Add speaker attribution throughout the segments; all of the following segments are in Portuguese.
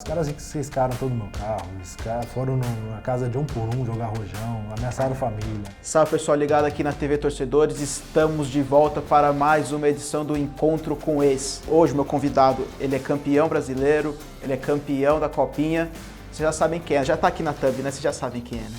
Speaker 1: Os caras ciscaram todo o meu carro, os caras foram na casa de um por um jogar rojão, ameaçaram família.
Speaker 2: Salve pessoal ligado aqui na TV Torcedores, estamos de volta para mais uma edição do Encontro com Ex. Hoje meu convidado, ele é campeão brasileiro, ele é campeão da Copinha, vocês já sabem quem é, já tá aqui na thumb, né? Vocês já sabem quem é, né?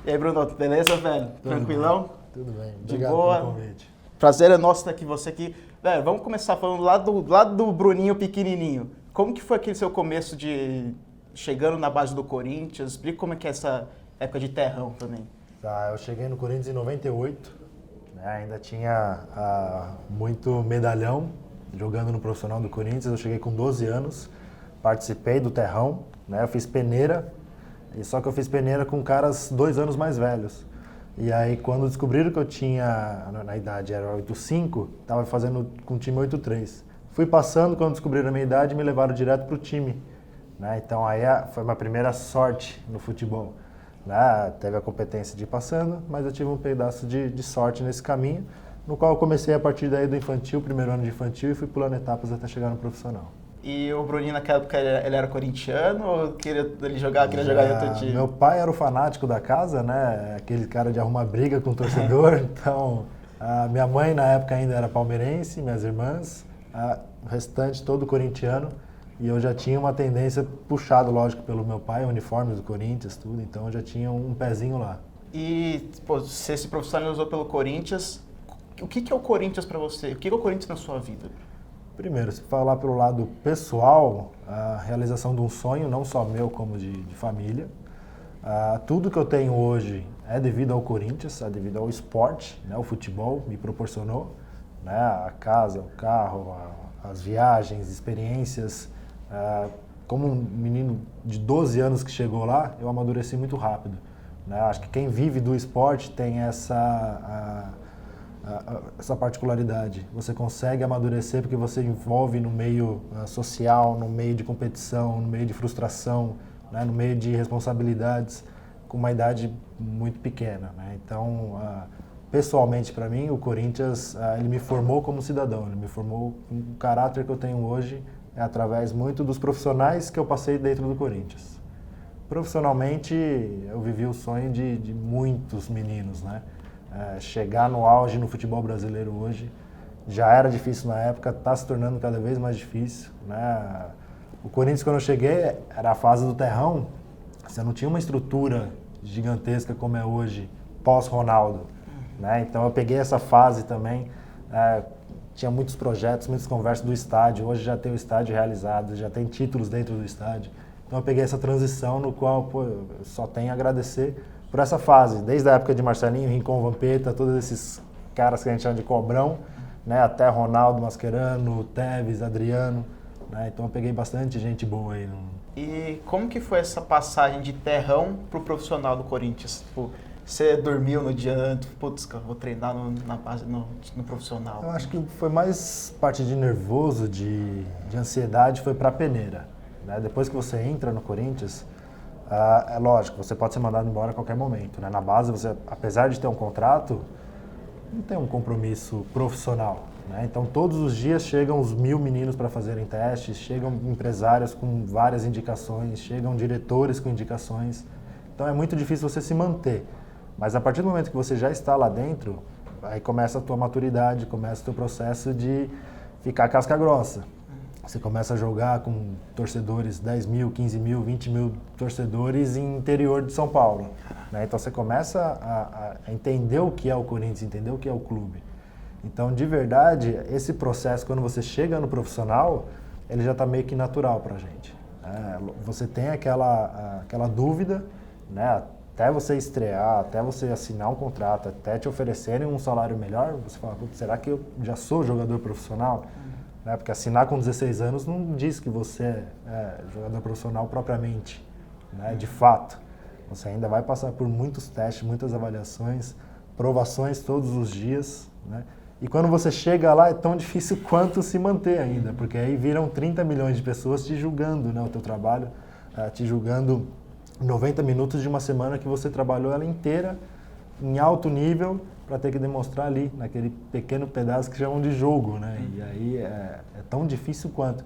Speaker 2: E aí Bruno, beleza velho? Tranquilão?
Speaker 1: Tudo bem,
Speaker 2: De
Speaker 1: obrigado
Speaker 2: boa.
Speaker 1: pelo convite.
Speaker 2: Prazer é nosso estar aqui, você aqui. Velho, vamos começar falando lá do Bruninho pequenininho. Como que foi aquele seu começo de chegando na base do Corinthians? Explica como é que é essa época de terrão também.
Speaker 1: Tá, eu cheguei no Corinthians em 98, né, ainda tinha muito medalhão jogando no profissional do Corinthians. Eu cheguei com 12 anos, participei do terrão, né, eu fiz peneira, só que eu fiz peneira com caras 2 anos mais velhos. E aí, quando descobriram que eu tinha, na idade era 8,5, estava fazendo com o time 8,3. Fui passando, quando descobriram a minha idade, me levaram direto para o time. Né? Então, aí foi minha primeira sorte no futebol. Né? Teve a competência de ir passando, mas eu tive um pedaço de sorte nesse caminho, no qual eu comecei a partir daí do infantil, primeiro ano de infantil, e fui pulando etapas até chegar no profissional.
Speaker 2: E o Bruninho naquela época ele era corintiano ou queria jogar em outro time?
Speaker 1: Meu pai era o fanático da casa, né? Aquele cara de arrumar briga com o torcedor. Então, minha mãe na época ainda era palmeirense, minhas irmãs, o restante todo corintiano. E eu já tinha uma tendência puxado, lógico, pelo meu pai, uniformes do Corinthians, tudo. Então, eu já tinha um pezinho lá.
Speaker 2: E pô, você se profissionalizou pelo Corinthians. O que é o Corinthians para você? O que é o Corinthians na sua vida?
Speaker 1: Primeiro, se falar pelo lado pessoal, a realização de um sonho, não só meu, como de família. Tudo que eu tenho hoje é devido ao Corinthians, é devido ao esporte, né? O futebol me proporcionou, né? A casa, o carro, as viagens, experiências. Como um menino de 12 anos que chegou lá, eu amadureci muito rápido. Né? Acho que quem vive do esporte tem essa particularidade. Você consegue amadurecer porque você envolve no meio social, no meio de competição, no meio de frustração, né, no meio de responsabilidades, com uma idade muito pequena. Né? Então, pessoalmente para mim, o Corinthians ele me formou como cidadão, ele me formou com o caráter que eu tenho hoje, através muito dos profissionais que eu passei dentro do Corinthians. Profissionalmente, eu vivi o sonho de muitos meninos, né? Chegar no auge no futebol brasileiro hoje já era difícil na época, está se tornando cada vez mais difícil, né? O Corinthians, quando eu cheguei, era a fase do terrão, você não tinha uma estrutura gigantesca como é hoje, pós-Ronaldo, né? Então eu peguei essa fase também, tinha muitos projetos, muitas conversas do estádio, hoje já tem o estádio realizado, já tem títulos dentro do estádio, então eu peguei essa transição no qual eu só tenho a agradecer por essa fase, desde a época de Marcelinho, Rincon, Vampeta, todos esses caras que a gente chama de Cobrão, né, até Ronaldo, Mascherano, Tevez, Adriano, né, então eu peguei bastante gente boa aí.
Speaker 2: E como que foi essa passagem de terrão pro profissional do Corinthians? Tipo, você dormiu no dia antes, putz, cara, vou treinar na base, no profissional.
Speaker 1: Eu acho que foi mais parte de nervoso, de ansiedade, foi pra peneira. Né? Depois que você entra no Corinthians, é lógico, você pode ser mandado embora a qualquer momento. Né? Na base, você, apesar de ter um contrato, não tem um compromisso profissional. Né? Então, todos os dias chegam os 1000 meninos para fazerem testes, chegam empresários com várias indicações, chegam diretores com indicações. Então, é muito difícil você se manter. Mas, a partir do momento que você já está lá dentro, aí começa a tua maturidade, começa o teu processo de ficar casca grossa. Você começa a jogar com torcedores, 10 mil, 15 mil, 20 mil torcedores em interior de São Paulo. Né? Então você começa a entender o que é o Corinthians, entender o que é o clube. Então, de verdade, esse processo, quando você chega no profissional, ele já está meio que natural para a gente. Você tem aquela dúvida, né? Até você estrear, até você assinar um contrato, até te oferecerem um salário melhor, você fala, será que eu já sou jogador profissional? Porque assinar com 16 anos não diz que você é jogador profissional propriamente, né? De fato. Você ainda vai passar por muitos testes, muitas avaliações, provações todos os dias. Né? E quando você chega lá é tão difícil quanto se manter ainda, porque aí viram 30 milhões de pessoas te julgando, né, o teu trabalho, te julgando 90 minutos de uma semana que você trabalhou ela inteira em alto nível para ter que demonstrar ali, naquele pequeno pedaço que chamam de jogo, né? E aí é tão difícil quanto.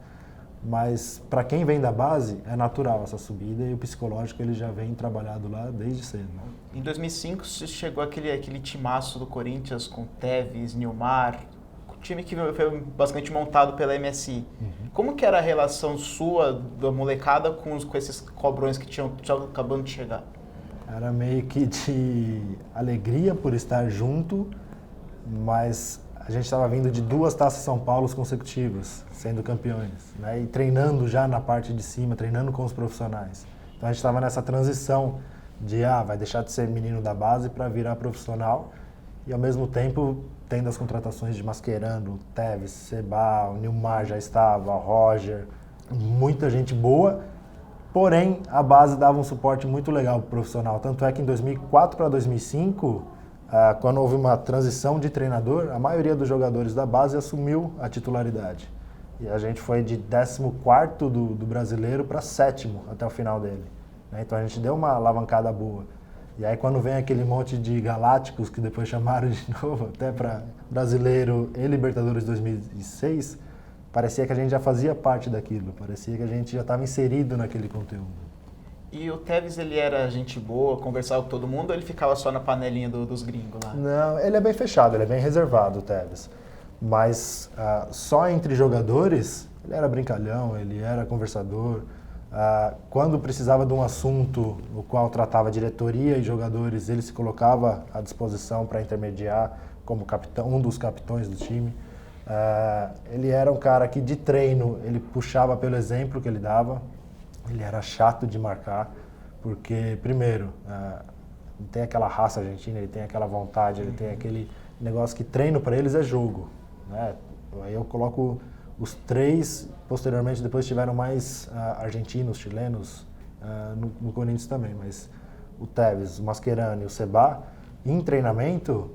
Speaker 1: Mas para quem vem da base, é natural essa subida e o psicológico ele já vem trabalhado lá desde cedo. Né?
Speaker 2: Em 2005 chegou aquele timaço do Corinthians com Tevez, Nilmar, o time que foi basicamente montado pela MSI. Como que era a relação sua, da molecada, com esses cobrões que tinham acabando de chegar?
Speaker 1: Era meio que de alegria por estar junto, mas a gente estava vindo de 2 Taças São Paulo consecutivas, sendo campeões, né? E treinando já na parte de cima, treinando com os profissionais. Então a gente estava nessa transição de, vai deixar de ser menino da base para virar profissional e ao mesmo tempo tendo as contratações de Mascherano, Tevez, Seba, o Nilmar já estava, Roger, muita gente boa, porém a base dava um suporte muito legal para o profissional. Tanto é que em 2004 para 2005, quando houve uma transição de treinador, a maioria dos jogadores da base assumiu a titularidade. E a gente foi de 14º do brasileiro para 7º até o final dele. Então a gente deu uma alavancada boa. E aí quando vem aquele monte de galácticos que depois chamaram de novo até para brasileiro e Libertadores 2006, parecia que a gente já fazia parte daquilo, parecia que a gente já estava inserido naquele conteúdo.
Speaker 2: E o Tevez, ele era gente boa, conversava com todo mundo, ou ele ficava só na panelinha dos gringos lá?
Speaker 1: Não, ele é bem fechado, ele é bem reservado, o Tevez. Mas só entre jogadores, ele era brincalhão, ele era conversador. Quando precisava de um assunto no qual tratava diretoria e jogadores, ele se colocava à disposição para intermediar como capitão, um dos capitães do time. Ele era um cara que de treino, ele puxava pelo exemplo que ele dava. Ele era chato de marcar, porque, primeiro, tem aquela raça argentina, ele tem aquela vontade, ele tem aquele negócio que treino para eles é jogo. Né? Aí eu coloco os 3, posteriormente, depois tiveram mais argentinos, chilenos no Corinthians também, mas o Tevez, o Mascherano e o Seba, em treinamento,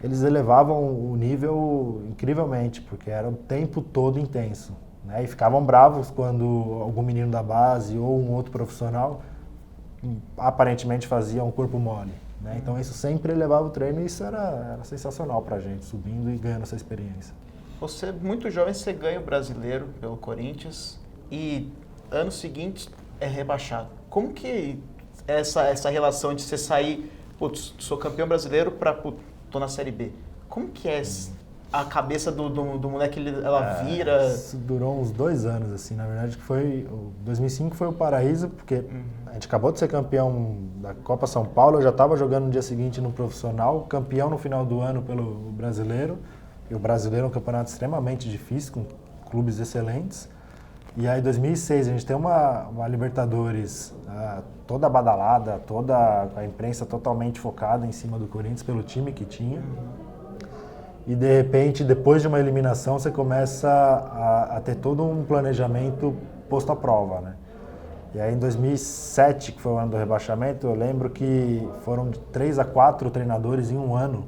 Speaker 1: eles elevavam o nível incrivelmente, porque era o tempo todo intenso. Né? E ficavam bravos quando algum menino da base ou um outro profissional aparentemente fazia um corpo mole. Né? Então isso sempre elevava o treino e isso era sensacional pra gente, subindo e ganhando essa experiência.
Speaker 2: Você, muito jovem, você ganha o brasileiro pelo Corinthians e ano seguinte é rebaixado. Como que é essa relação de você sair, putz, sou campeão brasileiro para tô na Série B? Como que é a cabeça do moleque, ela vira?
Speaker 1: Isso durou uns 2 anos, assim, na verdade, que foi, 2005 foi o paraíso, porque a gente acabou de ser campeão da Copa São Paulo, eu já estava jogando no dia seguinte no profissional, campeão no final do ano pelo brasileiro, e o brasileiro é um campeonato extremamente difícil, com clubes excelentes, e aí em 2006 a gente tem uma Libertadores toda badalada, toda a imprensa totalmente focada em cima do Corinthians pelo time que tinha. E de repente, depois de uma eliminação, você começa a ter todo um planejamento posto à prova, né? E aí em 2007, que foi o ano do rebaixamento, eu lembro que foram de 3 a 4 treinadores em um ano,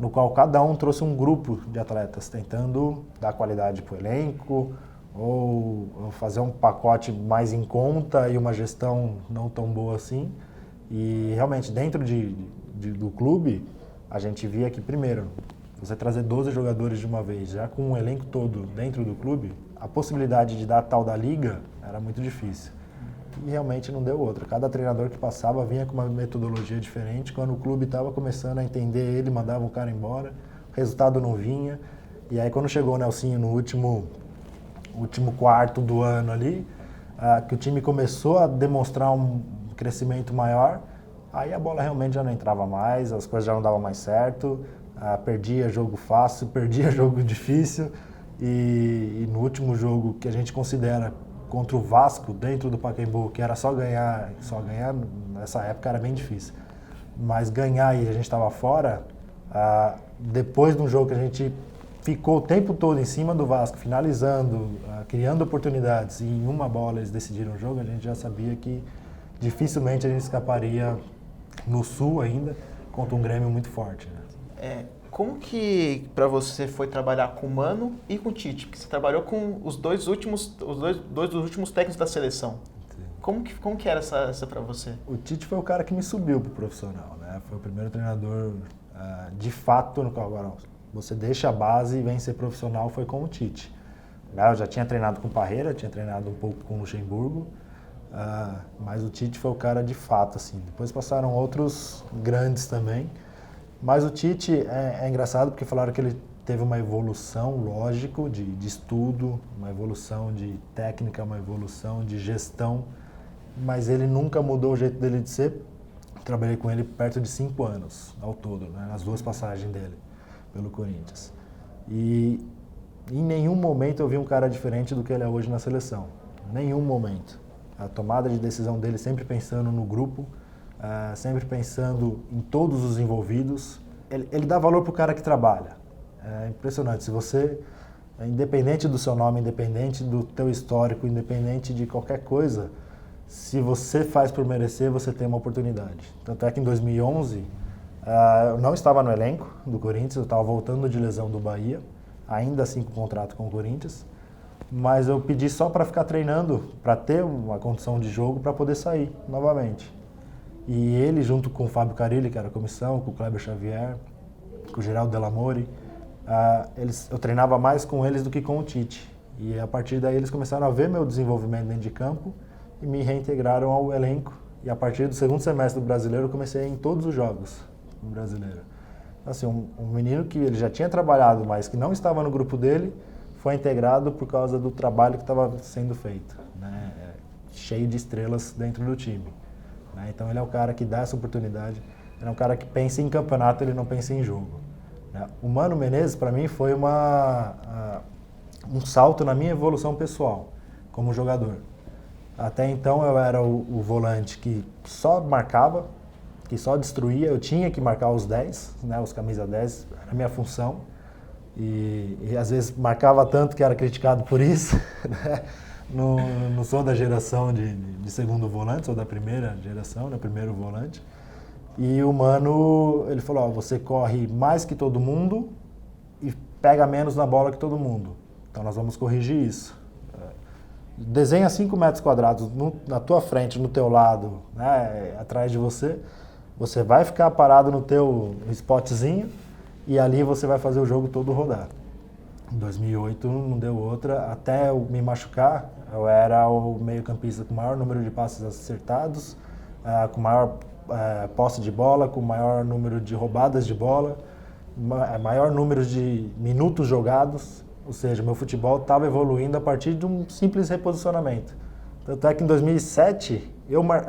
Speaker 1: no qual cada um trouxe um grupo de atletas, tentando dar qualidade para o elenco, ou fazer um pacote mais em conta e uma gestão não tão boa assim. E realmente, dentro do clube, a gente via que, primeiro, você trazer 12 jogadores de uma vez, já com o elenco todo dentro do clube, a possibilidade de dar a tal da liga era muito difícil. E realmente não deu outra. Cada treinador que passava vinha com uma metodologia diferente. Quando o clube estava começando a entender ele, mandava o cara embora, o resultado não vinha. E aí quando chegou o Nelsinho no último quarto do ano ali, que o time começou a demonstrar um crescimento maior, aí a bola realmente já não entrava mais, as coisas já não davam mais certo. Perdia jogo fácil, perdia jogo difícil e no último jogo que a gente considera contra o Vasco dentro do Pacaembu, que era só ganhar nessa época era bem difícil, mas ganhar e a gente estava fora, depois de um jogo que a gente ficou o tempo todo em cima do Vasco, finalizando, criando oportunidades e em uma bola eles decidiram o jogo, a gente já sabia que dificilmente a gente escaparia no Sul ainda contra um Grêmio muito forte, né?
Speaker 2: Como que para você foi trabalhar com o Mano e com o Tite? Porque você trabalhou com os dois dos últimos técnicos da seleção. Como que era essa para você?
Speaker 1: O Tite foi o cara que me subiu pro profissional, né? né? Foi o primeiro treinador de fato no qual agora você deixa a base e vem ser profissional, foi com o Tite. Eu já tinha treinado com o Parreira, tinha treinado um pouco com o Luxemburgo, mas o Tite foi o cara de fato, assim. Depois passaram outros grandes também, mas o Tite é engraçado porque falaram que ele teve uma evolução, lógico, de estudo, uma evolução de técnica, uma evolução de gestão, mas ele nunca mudou o jeito dele de ser. Trabalhei com ele perto de 5 anos ao todo, né, nas 2 passagens dele pelo Corinthians. E em nenhum momento eu vi um cara diferente do que ele é hoje na seleção. Nenhum momento. A tomada de decisão dele sempre pensando no grupo, sempre pensando em todos os envolvidos. Ele dá valor pro cara que trabalha. É impressionante. Se você, independente do seu nome, independente do teu histórico, independente de qualquer coisa, se você faz por merecer, você tem uma oportunidade. Tanto é que em 2011, eu não estava no elenco do Corinthians, eu estava voltando de lesão do Bahia, ainda assim com contrato com o Corinthians, mas eu pedi só para ficar treinando, para ter uma condição de jogo, para poder sair novamente. E ele, junto com o Fábio Carilli, que era a comissão, com o Kleber Xavier, com o Geraldo Delamore, eu treinava mais com eles do que com o Tite. E a partir daí eles começaram a ver meu desenvolvimento dentro de campo e me reintegraram ao elenco. E a partir do segundo semestre do Brasileiro eu comecei a ir em todos os jogos do Brasileiro. Assim, um menino que ele já tinha trabalhado, mas que não estava no grupo dele, foi integrado por causa do trabalho que estava sendo feito, né? Cheio de estrelas dentro do time, né? Então ele é o cara que dá essa oportunidade, ele é um cara que pensa em campeonato, ele não pensa em jogo, né? O Mano Menezes, para mim, foi um salto na minha evolução pessoal como jogador. Até então eu era o volante que só marcava, que só destruía, eu tinha que marcar os 10, né, os camisa 10, era a minha função. E às vezes marcava tanto que era criticado por isso. Né? Não sou da geração de segundo volante, sou da primeira geração, né, primeiro volante. E o Mano, ele falou, você corre mais que todo mundo e pega menos na bola que todo mundo. Então nós vamos corrigir isso. Desenha 5 metros quadrados na tua frente, no teu lado, né, atrás de você. Você vai ficar parado no teu spotzinho e ali você vai fazer o jogo todo rodar. Em 2008 não deu outra. Até eu me machucar, eu era o meio-campista com o maior número de passes acertados, com maior posse de bola, com maior número de roubadas de bola, maior número de minutos jogados. Ou seja, meu futebol estava evoluindo a partir de um simples reposicionamento. Tanto é que em 2007,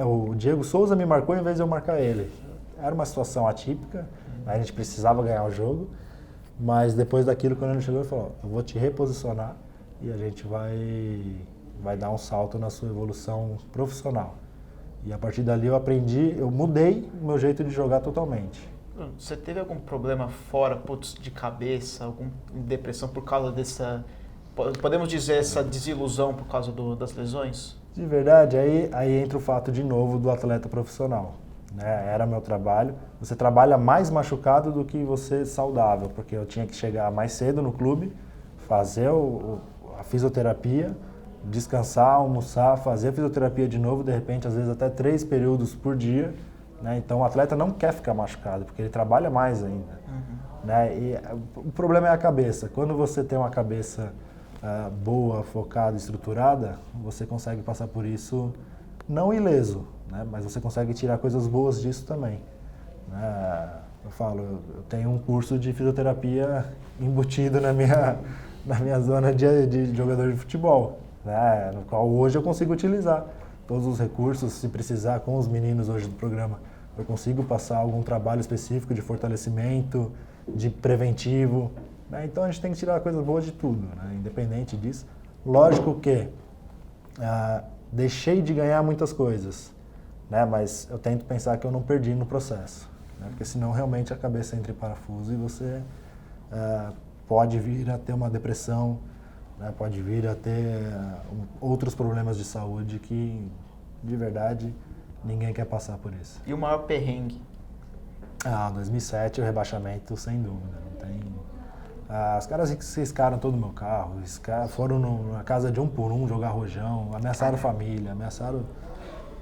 Speaker 1: o Diego Souza me marcou em vez de eu marcar ele. Era uma situação atípica, a gente precisava ganhar o jogo, mas depois daquilo, quando ele chegou, ele falou, eu vou te reposicionar e a gente vai dar um salto na sua evolução profissional. E a partir dali eu mudei o meu jeito de jogar totalmente.
Speaker 2: Você teve algum problema fora, de cabeça, alguma depressão por causa dessa, podemos dizer, essa desilusão por causa das lesões?
Speaker 1: De verdade, aí entra o fato de novo do atleta profissional, né? Era meu trabalho. Você trabalha mais machucado do que você saudável, porque eu tinha que chegar mais cedo no clube, fazer a fisioterapia, descansar, almoçar, fazer a fisioterapia de novo, de repente, às vezes até 3 períodos por dia. Né? Então o atleta não quer ficar machucado, porque ele trabalha mais ainda. Né? E o problema é a cabeça. Quando você tem uma cabeça boa, focada, estruturada, você consegue passar por isso não ileso, né? Mas você consegue tirar coisas boas disso também. Né? Eu falo, eu tenho um curso de fisioterapia embutido na minha zona de jogador de futebol, né? No qual hoje eu consigo utilizar todos os recursos, se precisar, com os meninos hoje do programa, eu consigo passar algum trabalho específico de fortalecimento, de preventivo, né? Então a gente tem que tirar coisas boas de tudo, né? Independente disso. Lógico que deixei de ganhar muitas coisas, né? Mas eu tento pensar que eu não perdi no processo, né? Porque senão realmente a cabeça entra em parafuso e você pode vir a ter uma depressão, né? Pode vir a ter outros problemas de saúde que, de verdade, ninguém quer passar por isso.
Speaker 2: E o maior perrengue?
Speaker 1: 2007, o rebaixamento, sem dúvida. Não tem... os caras ciscaram todo o meu carro, foram na casa de um por um jogar rojão, ameaçaram família, ameaçaram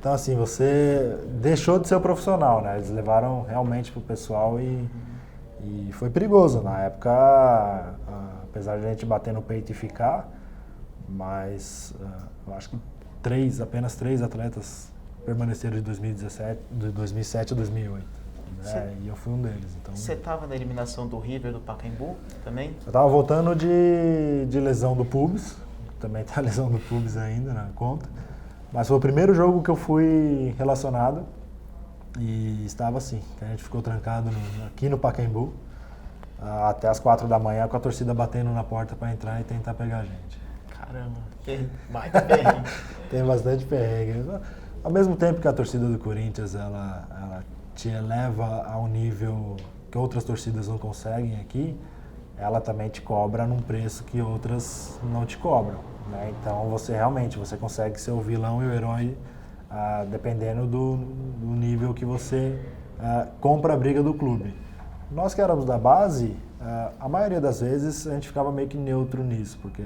Speaker 1: Então, assim, você deixou de ser o profissional, né? Eles levaram realmente pro pessoal e foi perigoso. Na época, apesar de a gente bater no peito e ficar, mas eu acho que apenas três atletas permaneceram de 2007 a 2008. Né? E eu fui um deles. Então...
Speaker 2: Você estava na eliminação do River do Pacaembu também?
Speaker 1: Eu estava voltando de lesão do pubis, também tá a lesão do pubis ainda na conta, mas foi o primeiro jogo que eu fui relacionado e estava assim, que a gente ficou trancado aqui no Pacaembu até as 4 da manhã com a torcida batendo na porta para entrar e tentar pegar a gente.
Speaker 2: Caramba, baita perrengue.
Speaker 1: Tem bastante perrengue. Ao mesmo tempo que a torcida do Corinthians ela te eleva a um nível que outras torcidas não conseguem aqui, ela também te cobra num preço que outras não te cobram. Né? Então você consegue ser o vilão e o herói dependendo do nível que você compra a briga do clube. Nós que éramos da base, a maioria das vezes a gente ficava meio que neutro nisso, porque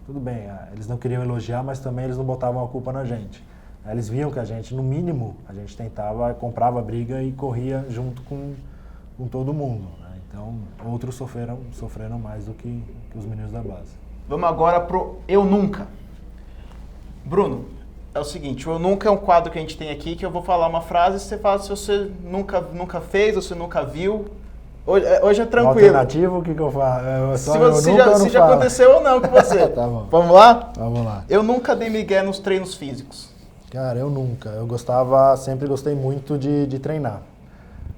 Speaker 1: tudo bem, eles não queriam elogiar, mas também eles não botavam a culpa na gente. Eles viam que a gente, no mínimo, a gente tentava, comprava a briga e corria junto com todo mundo. Né? Então, outros sofreram mais do que os meninos da base.
Speaker 2: Vamos agora pro Eu Nunca. Bruno, é o seguinte, o Eu Nunca é um quadro que a gente tem aqui, que eu vou falar uma frase e você fala se você nunca fez ou se nunca viu. Hoje é tranquilo.
Speaker 1: Alternativo, o que eu falo?
Speaker 2: Se já aconteceu ou não com você.
Speaker 1: Tá bom.
Speaker 2: Vamos lá?
Speaker 1: Vamos lá.
Speaker 2: Eu nunca dei migué nos treinos físicos.
Speaker 1: Cara, eu nunca. Eu sempre gostei muito de treinar.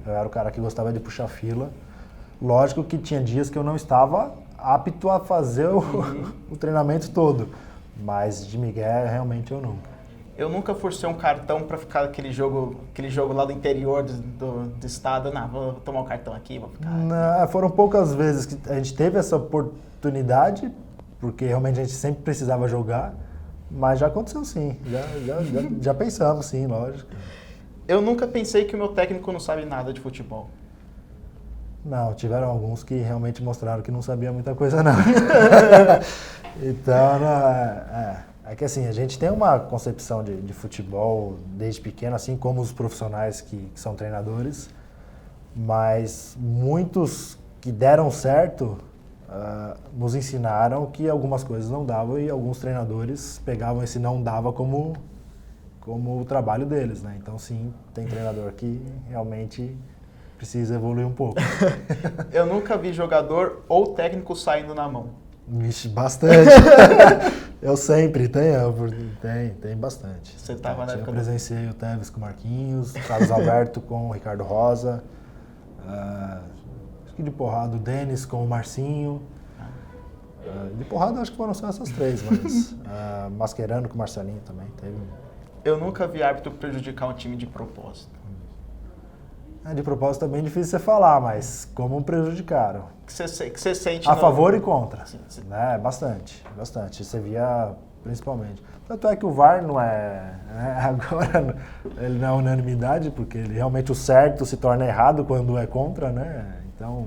Speaker 1: Eu era o cara que gostava de puxar fila. Lógico que tinha dias que eu não estava apto a fazer o treinamento todo. Mas de migué, realmente eu nunca.
Speaker 2: Eu nunca forcei um cartão para ficar aquele jogo lá do interior do estado. Não, vou tomar um cartão aqui, vou ficar...
Speaker 1: Não, foram poucas vezes que a gente teve essa oportunidade, porque realmente a gente sempre precisava jogar, mas já aconteceu sim, já pensamos sim, lógico.
Speaker 2: Eu nunca pensei que o meu técnico não sabe nada de futebol.
Speaker 1: Não, tiveram alguns que realmente mostraram que não sabia muita coisa não. Então, é que assim, a gente tem uma concepção de futebol desde pequeno, assim como os profissionais que são treinadores, mas muitos que deram certo nos ensinaram que algumas coisas não davam e alguns treinadores pegavam esse não dava como o trabalho deles, né? Então sim, tem treinador que realmente precisa evoluir um pouco.
Speaker 2: Eu nunca vi jogador ou técnico saindo na mão.
Speaker 1: Vixe, bastante. Eu sempre tem bastante.
Speaker 2: Você estava na época...
Speaker 1: Eu presenciei o Tevez com o Marquinhos, o Carlos Alberto com o Ricardo Rosa, acho que de porrada o Denis com o Marcinho. De porrada acho que foram só essas três, mas Mascherano com o Marcelinho também teve.
Speaker 2: Eu nunca vi árbitro prejudicar um time de propósito.
Speaker 1: De propósito é bem difícil você falar, mas como prejudicaram?
Speaker 2: Que você sente...
Speaker 1: A favor e contra,
Speaker 2: sim.
Speaker 1: Né? Bastante. Você via principalmente. Tanto é que o VAR não agora ele não é unanimidade, porque realmente o certo se torna errado quando é contra, né? Então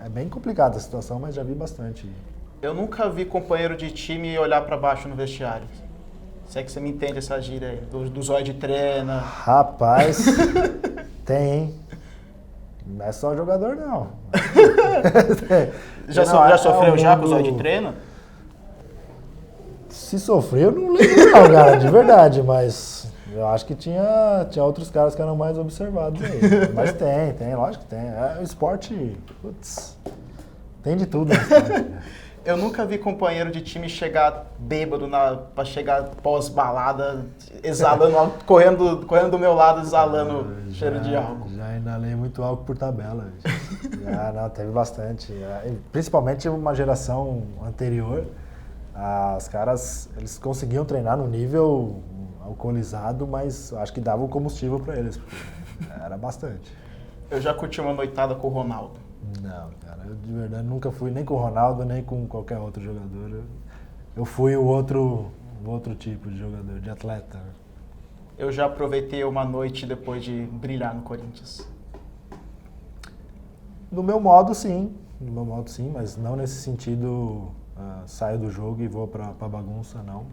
Speaker 1: é bem complicada a situação, mas já vi bastante.
Speaker 2: Eu nunca vi companheiro de time olhar para baixo no vestiário. Se é que você me entende essa gíria aí, do zóio de treina.
Speaker 1: Rapaz, tem, hein? Não é só jogador, não.
Speaker 2: Já sofreu com o zóio de treino?
Speaker 1: Se sofreu, eu não lembro não, cara, de verdade, mas eu acho que tinha outros caras que eram mais observados aí. Mas tem, lógico que tem. O esporte, putz, tem de tudo no esporte.
Speaker 2: Eu nunca vi companheiro de time chegar bêbado pra chegar pós-balada, exalando, correndo do meu lado, exalando cheiro de álcool.
Speaker 1: Já inalei muito álcool por tabela. Não, teve bastante. Principalmente uma geração anterior, os caras, eles conseguiam treinar no nível alcoolizado, mas acho que dava o combustível para eles, porque era bastante.
Speaker 2: Eu já curti uma noitada com o Ronaldo.
Speaker 1: Não, cara, eu de verdade nunca fui nem com o Ronaldo, nem com qualquer outro jogador. Eu fui o outro tipo de jogador, de atleta.
Speaker 2: Eu já aproveitei uma noite depois de brilhar no Corinthians.
Speaker 1: Do meu modo, sim, mas não nesse sentido, saio do jogo e vou pra bagunça, não.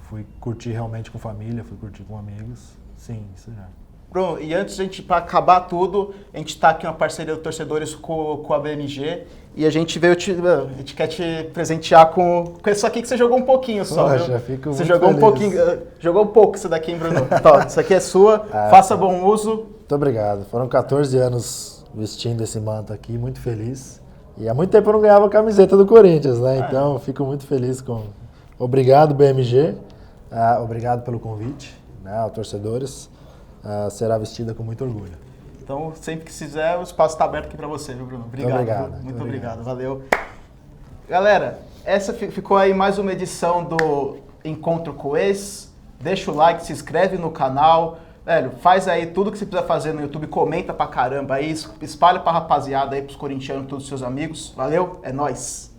Speaker 1: Fui curtir realmente com família, fui curtir com amigos. Sim, isso já.
Speaker 2: Bruno, e antes, para acabar tudo, a gente está aqui uma parceria de torcedores com a BMG e a gente quer te presentear com isso aqui que você jogou um pouquinho só,
Speaker 1: Poxa,
Speaker 2: viu?
Speaker 1: fico
Speaker 2: Você
Speaker 1: muito
Speaker 2: jogou
Speaker 1: feliz.
Speaker 2: um pouquinho, jogou um pouco isso daqui, hein, Bruno? Tá, isso aqui é sua, faça bom uso.
Speaker 1: Muito obrigado. Foram 14 anos vestindo esse manto aqui, muito feliz. E há muito tempo eu não ganhava a camiseta do Corinthians, né? Então, fico muito feliz com... Obrigado, BMG. Obrigado pelo convite, né, aos torcedores. Será vestida com muito orgulho.
Speaker 2: Então, sempre que quiser, o espaço está aberto aqui para você, viu, Bruno? Obrigado.
Speaker 1: Obrigado.
Speaker 2: Muito obrigado. Valeu. Galera, essa ficou aí mais uma edição do Encontro com o Ex. Deixa o like, se inscreve no canal. Velho, faz aí tudo que você precisa fazer no YouTube, comenta pra caramba aí, espalha pra rapaziada aí, pros corintianos, todos os seus amigos. Valeu, é nóis!